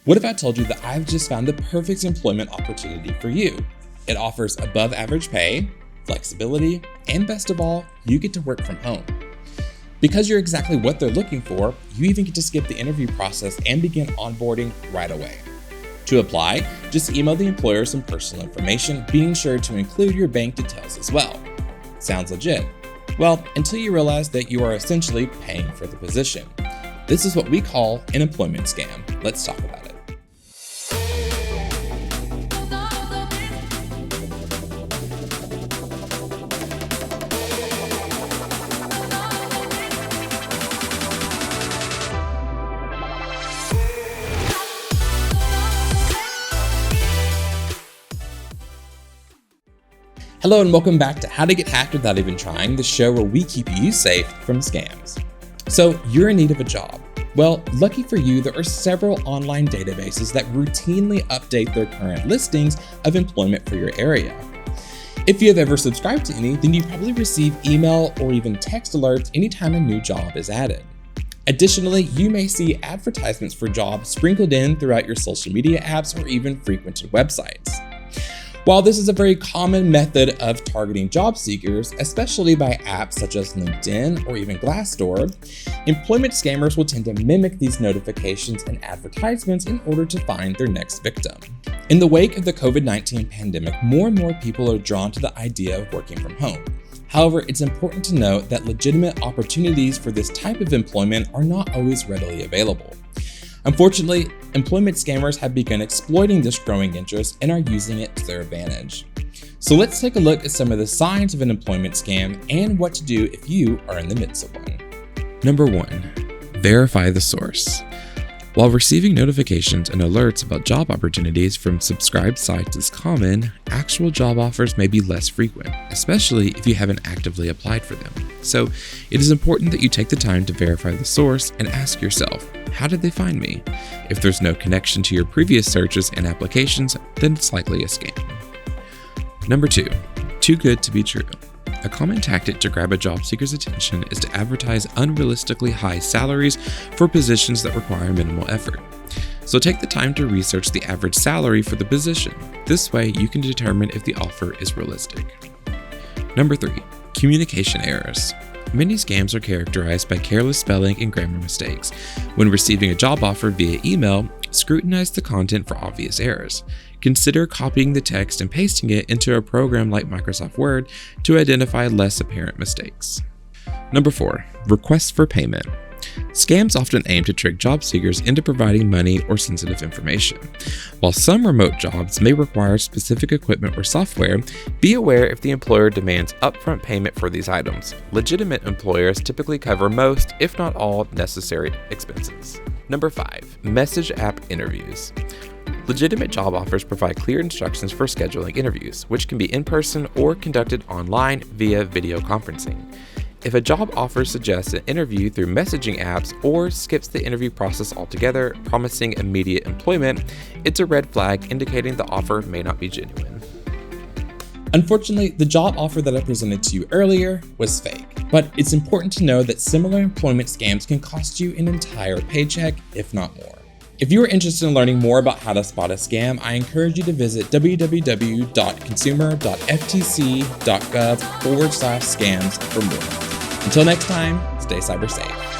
What if I told you that I've just found the perfect employment opportunity for you? It offers above average pay, flexibility, and best of all, you get to work from home. Because you're exactly what they're looking for, you even get to skip the interview process and begin onboarding right away. To apply, just email the employer some personal information, being sure to include your bank details as well. Sounds legit? Well, until you realize that you are essentially paying for the position. This is what we call an employment scam. Let's talk about it. Hello and welcome back to How to Get Hacked Without Even Trying, the show where we keep you safe from scams. So you're in need of a job. Well, lucky for you, there are several online databases that routinely update their current listings of employment for your area. If you have ever subscribed to any, then you probably receive email or even text alerts anytime a new job is added. Additionally, you may see advertisements for jobs sprinkled in throughout your social media apps or even frequented websites. While this is a very common method of targeting job seekers, especially by apps such as LinkedIn or even Glassdoor, employment scammers will tend to mimic these notifications and advertisements in order to find their next victim. In the wake of the COVID-19 pandemic, more and more people are drawn to the idea of working from home. However, it's important to note that legitimate opportunities for this type of employment are not always readily available. Unfortunately, employment scammers have begun exploiting this growing interest and are using it to their advantage. So let's take a look at some of the signs of an employment scam and what to do if you are in the midst of one. Number 1, verify the source. While receiving notifications and alerts about job opportunities from subscribed sites is common, actual job offers may be less frequent, especially if you haven't actively applied for them. So it is important that you take the time to verify the source and ask yourself, how did they find me? If there's no connection to your previous searches and applications, then it's likely a scam. Number 2, too good to be true. A common tactic to grab a job seeker's attention is to advertise unrealistically high salaries for positions that require minimal effort. So take the time to research the average salary for the position. This way, you can determine if the offer is realistic. Number 3, communication errors. Many scams are characterized by careless spelling and grammar mistakes. When receiving a job offer via email, scrutinize the content for obvious errors. Consider copying the text and pasting it into a program like Microsoft Word to identify less apparent mistakes. Number 4, requests for payment. Scams often aim to trick job seekers into providing money or sensitive information. While some remote jobs may require specific equipment or software, be aware if the employer demands upfront payment for these items. Legitimate employers typically cover most, if not all, necessary expenses. Number 5, message app interviews. Legitimate job offers provide clear instructions for scheduling interviews, which can be in person or conducted online via video conferencing. If a job offer suggests an interview through messaging apps or skips the interview process altogether, promising immediate employment, it's a red flag indicating the offer may not be genuine. Unfortunately, the job offer that I presented to you earlier was fake, but it's important to know that similar employment scams can cost you an entire paycheck, if not more. If you are interested in learning more about how to spot a scam, I encourage you to visit www.consumer.ftc.gov/scams for more. Until next time, stay cyber safe.